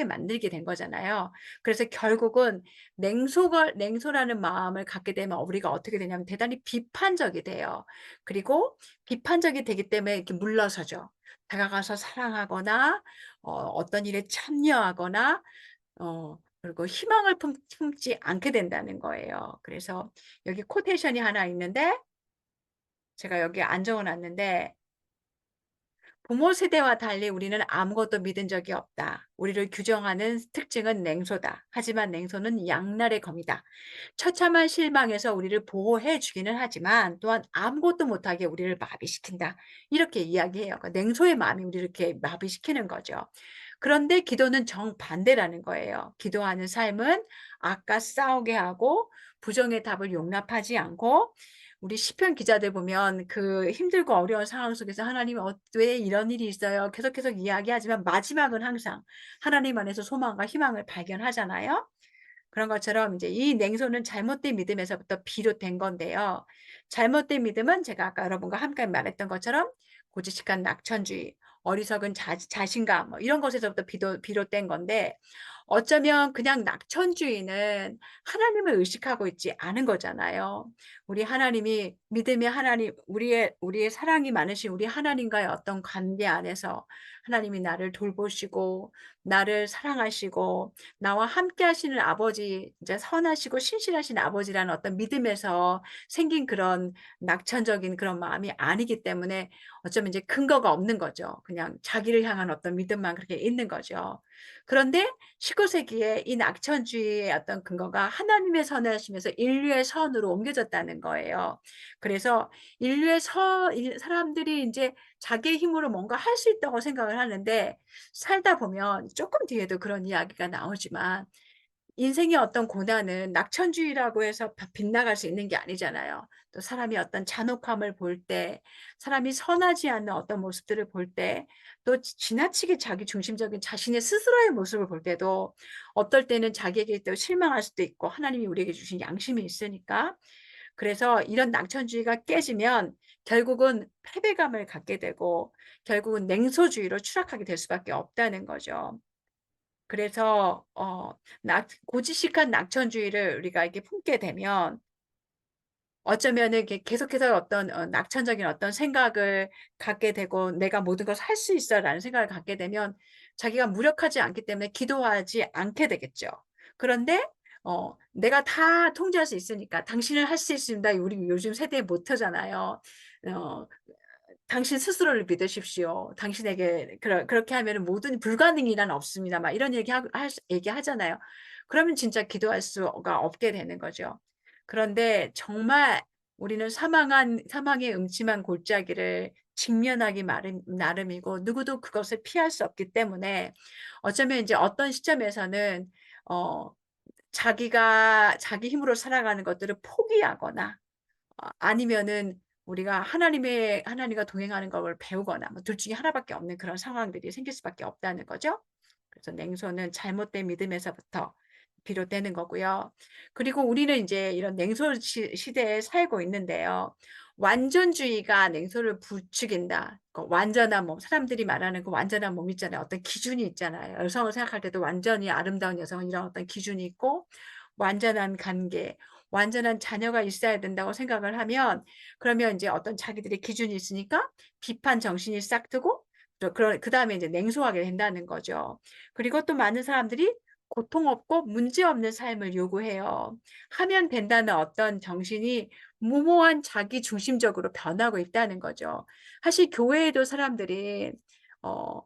만들게 된 거잖아요. 그래서 결국은 냉소라는 마음을 갖게 되면 우리가 어떻게 되냐면 대단히 비판적이 돼요. 그리고 비판적이 되기 때문에 이렇게 물러서죠. 다가가서 사랑하거나 어떤 일에 참여하거나 그리고 희망을 품지 않게 된다는 거예요. 그래서 여기 코테이션이 하나 있는데 제가 여기에 안 적어 놨는데 "부모 세대와 달리 우리는 아무것도 믿은 적이 없다. 우리를 규정하는 특징은 냉소다. 하지만 냉소는 양날의 검이다. 처참한 실망에서 우리를 보호해 주기는 하지만 또한 아무것도 못하게 우리를 마비시킨다." 이렇게 이야기해요. 그러니까 냉소의 마음이 우리를 이렇게 마비시키는 거죠. 그런데 기도는 정반대라는 거예요. 기도하는 삶은 악과 싸우게 하고 부정의 답을 용납하지 않고 우리 시편 기자들 보면 그 힘들고 어려운 상황 속에서 "하나님 왜 이런 일이 있어요?" 계속 이야기하지만 마지막은 항상 하나님 안에서 소망과 희망을 발견하잖아요. 그런 것처럼 이제 이 냉소는 잘못된 믿음에서부터 비롯된 건데요. 잘못된 믿음은 제가 아까 여러분과 함께 말했던 것처럼 고지식한 낙천주의, 어리석은 자신감 뭐 이런 것에서부터 비롯된 건데 어쩌면 그냥 낙천주의는 하나님을 의식하고 있지 않은 거잖아요. 우리 하나님이 믿음의 하나님 우리의 사랑이 많으신 우리 하나님과의 어떤 관계 안에서 하나님이 나를 돌보시고 나를 사랑하시고 나와 함께 하시는 아버지 이제 선하시고 신실하신 아버지라는 어떤 믿음에서 생긴 그런 낙천적인 그런 마음이 아니기 때문에 어쩌면 이제 근거가 없는 거죠. 그냥 자기를 향한 어떤 믿음만 그렇게 있는 거죠. 그런데 19 세기에 이 낙천주의의 어떤 근거가 하나님의 선하심에서 인류의 선으로 옮겨졌다는 거예요. 그래서 인류의 사람들이 인제 자기의 힘으로 뭔가 할 수 있다고 생각을 하는데 살다 보면 쪼끔 뒤에도 그런 이야기가 나오지만 인생의 어떤 고난은 낙천주의라고 해서 빗나갈 수 있는 게 아니잖아요. 또 사람이 어떤 잔혹함을 볼 때, 사람이 선하지 않는 어떤 모습들을 볼 때, 또 지나치게 자기 중심적인 자신의 스스로의 모습을 볼 때도 어떨 때는 자기에게 또 실망할 수도 있고 하나님이 우리에게 주신 양심이 있으니까. 그래서 이런 낙천주의가 깨지면 결국은 패배감을 갖게 되고 결국은 냉소주의로 추락하게 될 수밖에 없다는 거죠. 그래서 낙 고지식한 낙천주의를 우리가 이렇게 품게 되면 어쩌면은 이렇게 계속해서 어떤 낙천적인 어떤 생각을 갖게 되고 '내가 모든 것을 할 수 있어.'라는 생각을 갖게 되면 자기가 무력하지 않기 때문에 기도하지 않게 되겠죠. 그런데 '내가 다 통제할 수 있으니까 당신은 할 수 있습니다.' 우리 요즘 세대의 모토잖아요. 어 "당신 스스로를 믿으십시오. 당신에게 그렇게 하면은 모든 불가능이란 없습니다." 막 이런 얘기하잖아요. 그러면 진짜 기도할 수가 없게 되는 거죠. 그런데 정말 우리는 사망의 음침한 골짜기를 직면하기 나름이고 누구도 그것을 피할 수 없기 때문에 어쩌면 인제 어떤 시점에서는 어 자기가 자기 힘으로 살아가는 것들을 포기하거나 아니면은 우리가 하나님과 동행하는 걸 배우거나 뭐 둘 중에 하나밖에 없는 그런 상황들이 생길 수밖에 없다는 거죠. 그래서 냉소는 잘못된 믿음에서부터 비롯되는 거고요. 그리고 우리는 인제 이런 냉소 시대에 살고 있는데요. 완전주의가 냉소를 부추긴다. 그 완전한 몸, 사람들이 말하는 그 완전한 몸 있잖아요. 어떤 기준이 있잖아요. 여성을 생각할 때도 완전히 아름다운 여성은 이런 어떤 기준이 있고 완전한 관계, 완전한 자녀가 있어야 된다고 생각을 하면 그러면 인제 어떤 자기들의 기준이 있으니까 비판 정신이 싹 트고 그다음에 이제 냉소하게 된다는 거죠. 그리고 또 많은 사람들이 고통 없고 문제 없는 삶을 요구해요. 하면 된다는 어떤 정신이 무모한 자기 중심적으로 변하고 있다는 거죠. 사실 교회에도 사람들이 어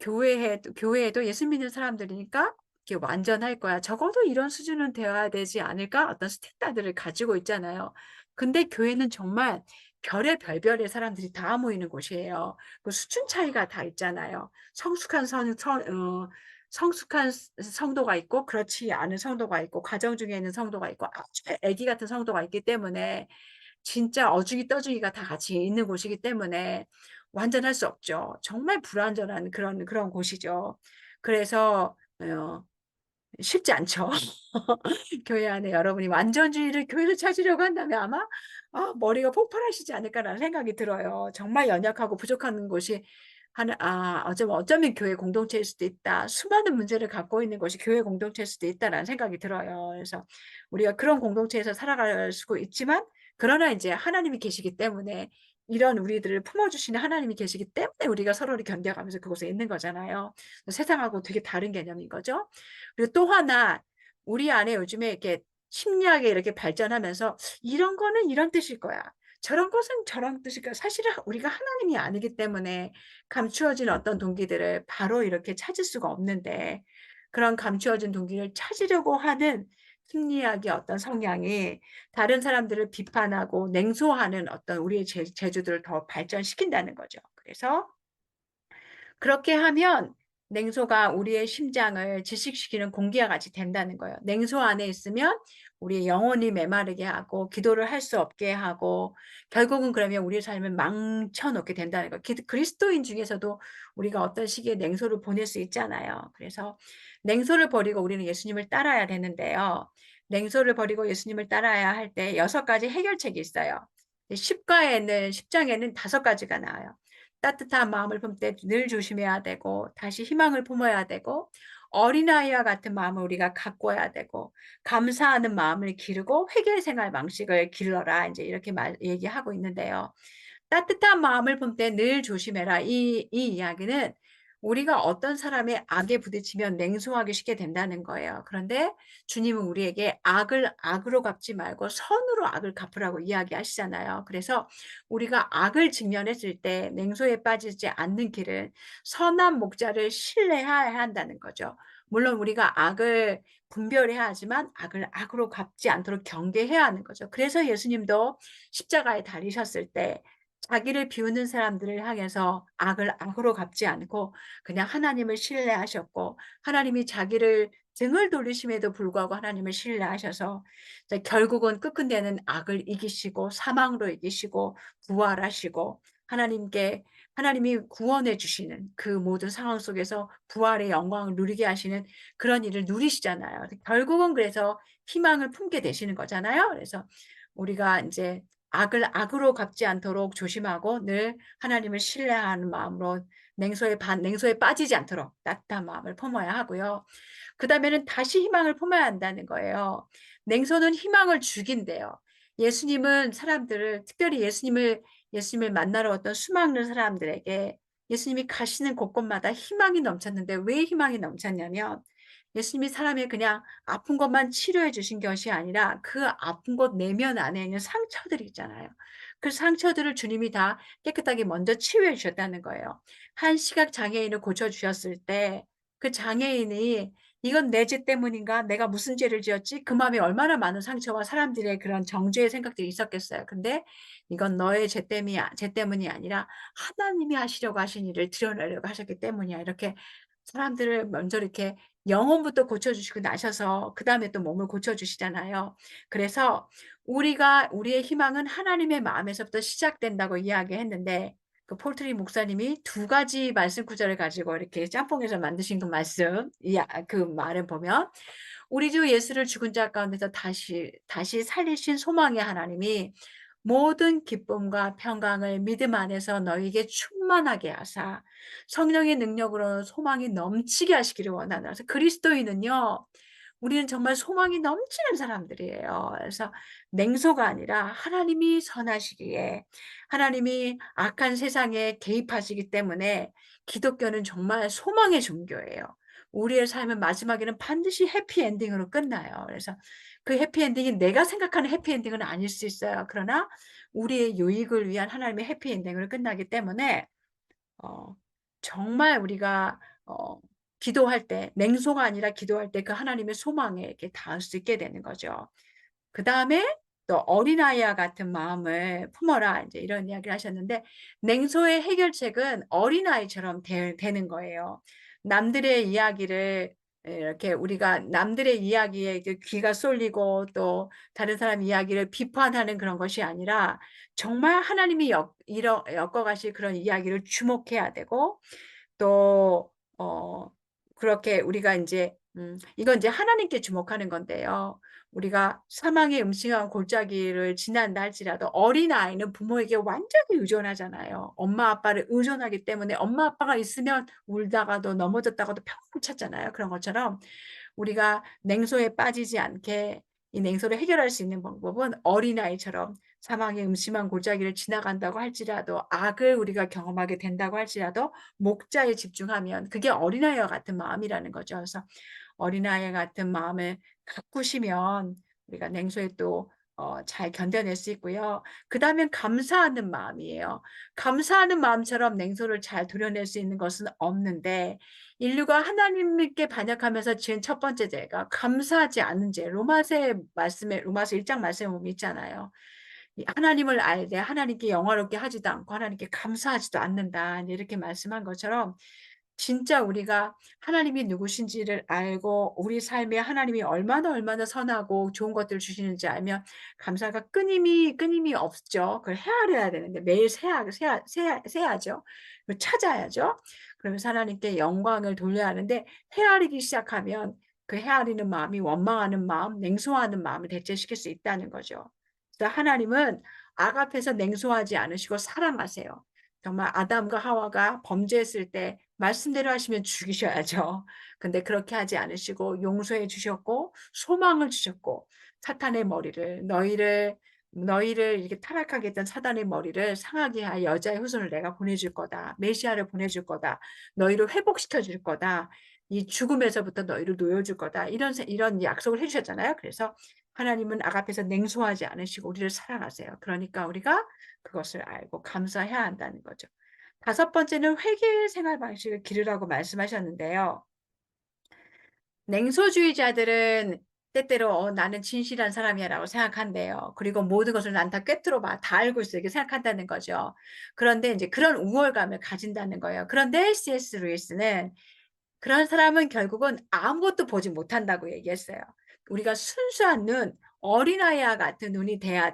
교회에도 예수 믿는 사람들이니까 이렇게 '완전할 거야. 적어도 이런 수준은 되어야 되지 않을까?' 어떤 스탠다드를 가지고 있잖아요. 근데 교회는 정말 별의 사람들이 다 모이는 곳이에요. 그 수준 차이가 다 있잖아요. 성숙한 성도가 있고 그렇지 않은 성도가 있고 가정 중에 있는 성도가 있고 아주 애기 같은 성도가 있기 때문에 진짜 어중이 떠중이가 다 같이 있는 곳이기 때문에 완전할 수 없죠. 정말 불완전한 그런 곳이죠. 그래서 쉽지 않죠. 교회 안에 여러분이 완전주의를 교회를 찾으려고 한다면 아마 머리가 폭발하시지 않을까라는 생각이 들어요. 정말 연약하고 부족한 곳이 하나 어쩌면 교회 공동체일 수도 있다. 수많은 문제를 갖고 있는 것이 교회 공동체일 수도 있다라는 생각이 들어요. 그래서 우리가 그런 공동체에서 살아갈 수도 있지만 그러나 이제 하나님이 계시기 때문에 이런 우리들을 품어주시는 하나님이 계시기 때문에 우리가 서로를 견뎌가면서 그곳에 있는 거잖아요. 세상하고 되게 다른 개념인 거죠. 그리고 또 하나 우리 안에 요즘에 이렇게 심리학이 이렇게 발전하면서 '이런 거는 이런 뜻일 거야. 저런 것은 저런 뜻일 거야.' 사실은 우리가 하나님이 아니기 때문에 감추어진 어떤 동기들을 바로 이렇게 찾을 수가 없는데 그런 감추어진 동기를 찾으려고 하는 심리학의 어떤 성향이 다른 사람들을 비판하고 냉소하는 어떤 우리의 재주들을 더 발전시킨다는 거죠. 그래서 그렇게 하면 냉소가 우리의 심장을 질식시키는 공기와 같이 된다는 거예요. 냉소 안에 있으면 우리의 영혼이 메마르게 하고 기도를 할 수 없게 하고 결국은 그러면 우리의 삶을 망쳐 놓게 된다는 거예요. 그리스도인 중에서도 우리가 어떤 시기에 냉소를 보낼 수 있잖아요. 그래서 냉소를 버리고 우리는 예수님을 따라야 되는데요. 냉소를 버리고 예수님을 따라야 할 때 6가지 해결책이 있어요. 10장에는 5가지가 나와요. 따뜻한 마음을 품을 때 늘 조심해야 되고 다시 희망을 품어야 되고 어린아이와 같은 마음을 우리가 가꿔야 되고 감사하는 마음을 기르고 회개 생활 방식을 길러라 인제 이렇게 얘기하고 있는데요. 따뜻한 마음을 품을 때 늘 조심해라. 이 이야기는 우리가 어떤 사람의 악에 부딪히면 냉소하기 쉽게 된다는 거예요. 그런데 주님은 우리에게 악을 악으로 갚지 말고 선으로 악을 갚으라고 이야기하시잖아요. 그래서 우리가 악을 직면했을 때 냉소에 빠지지 않는 길은 선한 목자를 신뢰해야 한다는 거죠. 물론 우리가 악을 분별해야 하지만 악을 악으로 갚지 않도록 경계해야 하는 거죠. 그래서 예수님도 십자가에 달리셨을 때 자기를 비웃는 사람들을 향해서 악을 악으로 갚지 않고 그냥 하나님을 신뢰하셨고 하나님이 자기를 등을 돌리심에도 불구하고 하나님을 신뢰하셔서 이제 결국은 끝끝내는 악을 이기시고 사망으로 이기시고 부활하시고 하나님이 구원해 주시는 그 모든 상황 속에서 부활의 영광을 누리게 하시는 그런 일을 누리시잖아요. 결국은 그래서 희망을 품게 되시는 거잖아요. 그래서 우리가 인제 악을 악으로 갚지 않도록 조심하고 늘 하나님을 신뢰하는 마음으로 냉소에 빠지지 않도록 따뜻한 마음을 품어야 하고요. 그다음에는 다시 희망을 품어야 한다는 거예요. 냉소는 희망을 죽인대요. 예수님은 사람들을 특별히 예수님을 만나러 왔던 수많은 사람들에게 예수님이 가시는 곳곳마다 희망이 넘쳤는데 왜 희망이 넘쳤냐면 예수님이 사람의 그냥 아픈 것만 치료해 주신 것이 아니라 그 아픈 곳 내면 안에 있는 상처들이 있잖아요. 그 상처들을 주님이 다 깨끗하게 먼저 치유해 주셨다는 거예요. 한 시각 장애인을 고쳐 주셨을 때 그 장애인이 이건 내 죄 때문인가? 내가 무슨 죄를 지었지?' 그 마음에 얼마나 많은 상처와 사람들의 그런 정죄의 생각들이 있었겠어요. 근데 이건 너의 죄 때문이 아니라 하나님이 하시려고 하신 일을 드러내려고 하셨기 때문이야. 이렇게 사람들을 먼저 이렇게 영혼부터 고쳐 주시고 나셔서 그다음에 또 몸을 고쳐 주시잖아요. 그래서 우리의 희망은 하나님의 마음에서부터 시작된다고 이야기했는데, 그 폴트리 목사님이 두 가지 말씀 구절을 가지고 이렇게 짬뽕해서 만드신 그 말씀, 그 말을 보면, 우리 주 예수를 죽은 자 가운데서 다시 살리신 소망의 하나님이 모든 기쁨과 평강을 믿음 안에서 너희에게 충만하게 하사 성령의 능력으로 소망이 넘치게 하시기를 원하노라. 그래서 그리스도인은요, 우리는 정말 소망이 넘치는 사람들이에요. 그래서 냉소가 아니라 하나님이 선하시기에, 하나님이 악한 세상에 개입하시기 때문에 기독교는 정말 소망의 종교예요. 우리의 삶은 마지막에는 반드시 해피엔딩으로 끝나요. 그래서 그 해피엔딩이 내가 생각하는 해피엔딩은 아닐 수 있어요. 그러나 우리의 유익을 위한 하나님의 해피엔딩으로 끝나기 때문에 어 정말 우리가 기도할 때, 냉소가 아니라 기도할 때 그 하나님의 소망에 이렇게 닿을 수 있게 되는 거죠. 그다음에 또 "어린아이와 같은 마음을 품어라." 인제 이런 이야기를 하셨는데, 냉소의 해결책은 어린아이처럼 되는 거예요. 남들의 이야기를 이렇게 우리가 남들의 이야기에 이렇게 귀가 쏠리고 또 다른 사람 이야기를 비판하는 그런 것이 아니라, 정말 하나님이 엮어 가실 그런 이야기를 주목해야 되고, 또 그렇게 우리가 인제 이건 인제 하나님께 주목하는 건데요. 우리가 사망의 음침한 골짜기를 지난다 할지라도 어린아이는 부모에게 완전히 의존하잖아요. 엄마 아빠를 의존하기 때문에 엄마 아빠가 있으면 울다가도 넘어졌다가도 평생 찾잖아요. 그런 것처럼 우리가 냉소에 빠지지 않게 이 냉소를 해결할 수 있는 방법은 어린아이처럼 사망의 음침한 골짜기를 지나간다고 할지라도, 악을 우리가 경험하게 된다고 할지라도 목자에 집중하면 그게 어린아이와 같은 마음이라는 거죠. 그래서 어린아이 같은 마음을 가꾸시면 우리가 냉소에 또 잘 견뎌낼 수 있고요. 그다음엔 감사하는 마음이에요. 감사하는 마음처럼 냉소를 잘 도려낼 수 있는 것은 없는데, 인류가 하나님께 반역하면서 지은 첫 번째 죄가 감사하지 않는 죄. 로마서 1장 말씀에 보면 있잖아요. 이 하나님을 알되 하나님께 영화롭게 하지도 않고 하나님께 감사하지도 않는다. 이렇게 말씀한 것처럼, 진짜 우리가 하나님이 누구신지를 알고 우리 삶에 하나님이 얼마나 선하고 좋은 것들을 주시는지 알면 감사가 끊임이 없죠. 그걸 헤아려야 되는데 매일 세야죠. 그걸 찾아야죠. 그러면서 하나님께 영광을 돌려야 하는데, 헤아리기 시작하면 그 헤아리는 마음이 원망하는 마음, 냉소하는 마음을 대체시킬 수 있다는 거죠. 그래서 하나님은 악 앞에서 냉소하지 않으시고 사랑하세요. 정말 아담과 하와가 범죄했을 때 말씀대로 하시면 죽이셔야죠. 근데 그렇게 하지 않으시고 용서해 주셨고 소망을 주셨고, 사탄의 머리를 너희를 이렇게 타락하게 했던 사단의 머리를 상하게 할 여자의 후손을 내가 보내줄 거다. 메시아를 보내줄 거다. 너희를 회복시켜 줄 거다. 이 죽음에서부터 너희를 놓여줄 거다. 이런 약속을 해 주셨잖아요. 그래서 하나님은 악 앞에서 냉소하지 않으시고 우리를 사랑하세요. 그러니까 우리가 그것을 알고 감사해야 한다는 거죠. 다섯 번째는 회개의 생활 방식을 기르라고 말씀하셨는데요. 냉소주의자들은 때때로 나는 진실한 사람이야."라고 생각한대요. 그리고 "모든 것을 난 다 꿰뚫어 봐. 다 알고 있어." 이렇게 생각한다는 거죠. 그런데 인제 그런 우월감을 가진다는 거예요. 그런데 C.S. 루이스는 그런 사람은 결국은 아무것도 보지 못한다고 얘기했어요. 우리가 순수한 눈, 어린아이와 같은 눈이 돼야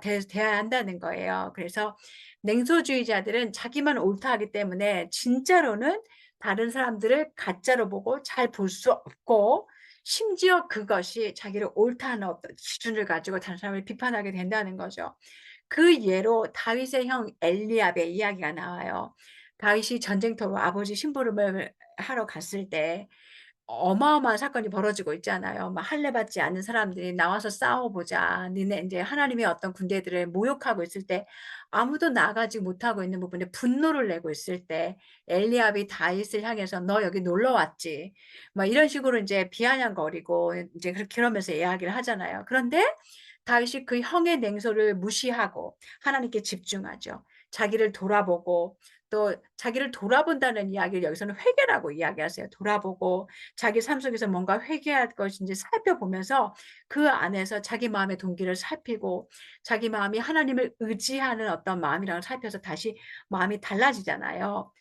한다는 거예요. 그래서 냉소주의자들은 자기만 옳다 하기 때문에 진짜로는 다른 사람들을 가짜로 보고 잘 볼 수 없고, 심지어 그것이 자기를 옳다 하는 어떤 기준을 가지고 다른 사람을 비판하게 된다는 거죠. 그 예로 다윗의 형 엘리압의 이야기가 나와요. 다윗이 전쟁터로 아버지 심부름을 하러 갔을 때 어마어마한 사건이 벌어지고 있잖아요. 막 할례 받지 않는 사람들이 "나와서 싸워 보자." 니네 인제 하나님의 어떤 군대들을 모욕하고 있을 때 아무도 나가지 못하고 있는 부분에 분노를 내고 있을 때, 엘리압이 다윗을 향해서 "너 여기 놀러 왔지." 막 이런 식으로 인제 비아냥거리고 인제 그러면서 이야기를 하잖아요. 그런데 다윗이 그 형의 냉소를 무시하고 하나님께 집중하죠. 자기를 돌아보고 또 자기를 돌아본다는 이야기를 여기서는 회개라고 이야기하세요. 돌아보고 자기 삶 속에서 뭔가 회개할 것인지 살펴보면서 그 안에서 자기 마음의 동기를 살피고 자기 마음이 하나님을 의지하는 어떤 마음이랑 살펴서 다시 마음이 달라지잖아요.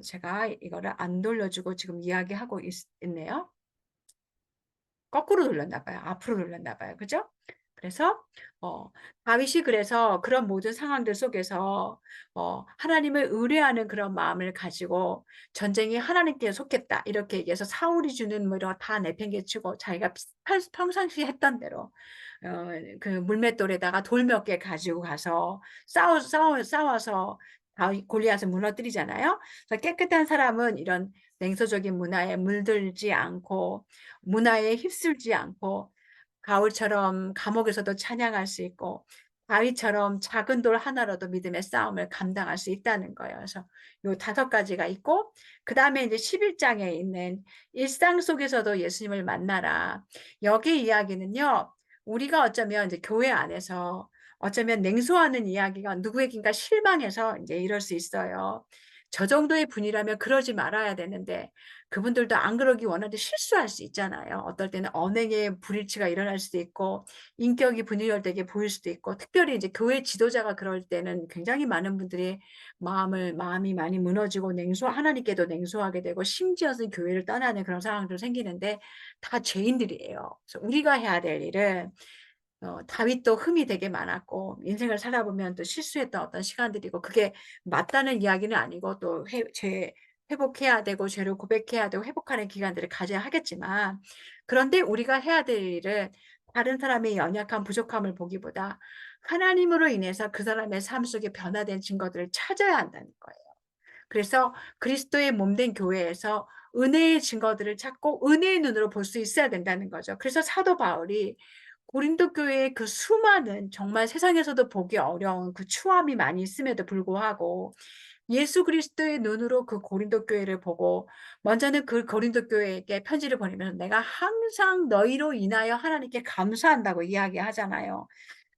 제가 이거를 안 돌려주고 지금 이야기하고 있네요. 거꾸로 돌렸나 봐요. 앞으로 돌렸나 봐요. 그죠? 그래서 어 다윗이 그래서 그런 모든 상황들 속에서 하나님을 의뢰하는 그런 마음을 가지고 전쟁이 하나님께 속했다 이렇게 얘기해서 사울이 주는 뭐 이런 거 다 내팽개치고 자기가 평상시에 했던 대로 그 물맷돌에다가 돌 몇 개 가지고 가서 싸워서 다윗 골리앗을 무너뜨리잖아요. 그래서 깨끗한 사람은 이런 냉소적인 문화에 물들지 않고 문화에 휩쓸지 않고 바울처럼 감옥에서도 찬양할 수 있고 다윗처럼 작은 돌 하나로도 믿음의 싸움을 감당할 수 있다는 거예요. 그래서 요 5가지가 있고 그다음에 이제 11장에 있는 일상 속에서도 예수님을 만나라. 여기 이야기는요. 우리가 어쩌면 이제 교회 안에서 어쩌면 냉소하는 이야기가 누구에겐가 실망해서 이제 이럴 수 있어요. 저 정도의 분이라면 그러지 말아야 되는데 그분들도 안 그러기 원하는데 실수할 수 있잖아요. 어떨 때는 언행의 불일치가 일어날 수도 있고 인격이 분열되게 보일 수도 있고 특별히 이제 교회 지도자가 그럴 때는 굉장히 많은 분들이 마음이 많이 무너지고 하나님께도 냉소하게 되고 심지어는 교회를 떠나는 그런 상황도 생기는데 다 죄인들이에요. 그래서 우리가 해야 될 일은 다윗도 흠이 되게 많았고 인생을 살아보면 또 실수했던 어떤 시간들이고 그게 맞다는 이야기는 아니고 또 회복해야 되고 죄를 고백해야 되고 회복하는 기간들을 가져야 하겠지만 그런데 우리가 해야 될 일은 다른 사람의 연약한 부족함을 보기보다 하나님으로 인해서 그 사람의 삶 속에 변화된 증거들을 찾아야 한다는 거예요. 그래서 그리스도의 몸된 교회에서 은혜의 증거들을 찾고 은혜의 눈으로 볼 수 있어야 된다는 거죠. 그래서 사도 바울이 고린도 교회의 그 수많은 정말 세상에서도 보기 어려운 그 추함이 많이 있음에도 불구하고 예수 그리스도의 눈으로 그 고린도 교회를 보고 먼저는 그 고린도 교회에게 편지를 보내면서 내가 항상 너희로 인하여 하나님께 감사한다고 이야기하잖아요.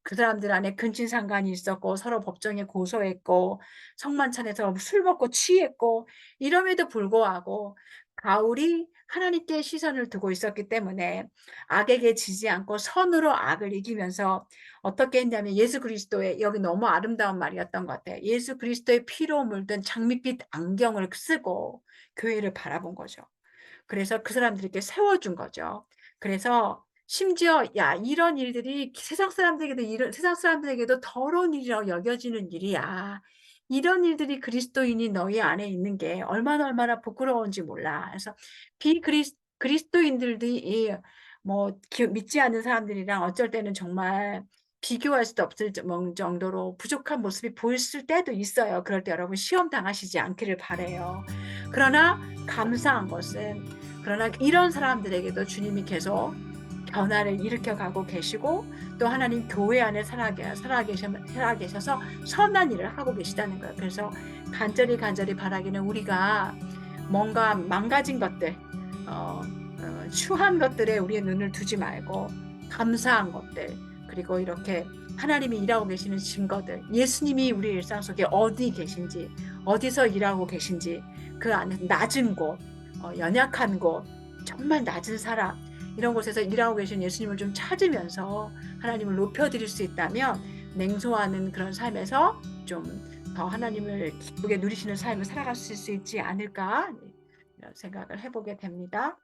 그 사람들 안에 근친상간이 있었고 서로 법정에 고소했고 성만찬에서 술 먹고 취했고 이럼에도 불구하고 바울이 하나님께 시선을 두고 있었기 때문에 악에게 지지 않고 선으로 악을 이기면서 어떻게 했냐면 예수 그리스도의 여기 너무 아름다운 말이었던 것 같아요. 예수 그리스도의 피로 물든 장밋빛 안경을 쓰고 교회를 바라본 거죠. 그래서 그 사람들에게 세워준 거죠. 그래서 심지어 야 이런 일들이 세상 사람들에게도 더러운 일이라고 여겨지는 일이야. 이런 일들이 그리스도인이 너희 안에 있는 게 얼마나 부끄러운지 몰라. 그래서 그리스도인들이 믿지 않는 사람들이랑 어쩔 때는 정말 비교할 수도 없을 정도로 부족한 모습이 보일 때도 있어요. 그럴 때 여러분 시험 당하시지 않기를 바라요. 그러나 감사한 것은 그러나 이런 사람들에게도 주님이 계속 변화를 일으켜 가고 계시고 또 하나님 교회 안에 살아계셔서 선한 일을 하고 계시다는 거예요. 그래서 간절히 바라기는 우리가 뭔가 망가진 것들, 추한 것들에 우리의 눈을 두지 말고 감사한 것들, 그리고 이렇게 하나님이 일하고 계시는 증거들, 예수님이 우리 일상 속에 어디 계신지, 어디서 일하고 계신지, 그 안에 낮은 곳, 연약한 곳, 정말 낮은 사람, 이런 곳에서 일하고 계신 예수님을 좀 찾으면서 하나님을 높여드릴 수 있다면 냉소하는 그런 삶에서 좀 더 하나님을 기쁘게 누리시는 삶을 살아갈 수 있지 않을까 이런 생각을 해보게 됩니다.